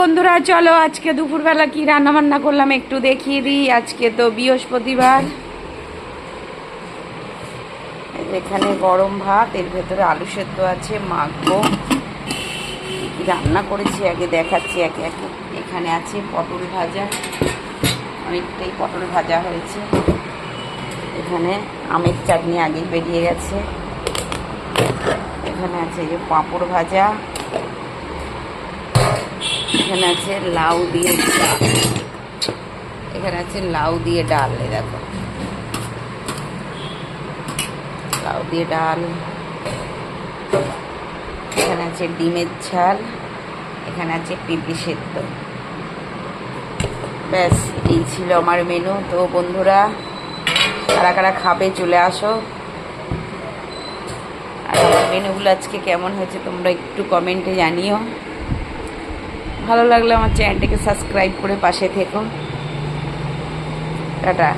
বন্ধুরা, চলো আজকে দুপুরবেলা কি রান্না বান্না করলাম একটু দেখিয়ে দিই। আজকে তো বৃহস্পতিবার। এখানে গরম ভাত, এর ভেতরে আলু সেদ্ধ আছে, মাখবো। কি রান্না করেছি আগে দেখাচ্ছি একে একে। এখানে আছে পটল ভাজা, অনেকটাই পটল ভাজা হয়েছে। এখানে আমের চাটনি আগেই বেরিয়ে গেছে। এখানে আছে যে পাঁপড় ভাজা। এখানে আছে লাউ দিয়ে ডাল। এখানে আছে লাউ দিয়ে ডাল, দেখো লাউ দিয়ে ডাল। এখানে আছে ডিমের ঝাল। এখানে আছে পেঁপে সেদ্ধ। ব্যাস, এই ছিল আমার মেনু। তো বন্ধুরা, কারা কারা খাবে চলে আসো। আর আমার মেনুগুলো আজকে কেমন হয়েছে তোমরা একটু কমেন্টে জানিও। ভালো লাগলে আমার চ্যানেলটাকে সাবস্ক্রাইব করে পাশে থেকো। টাটা।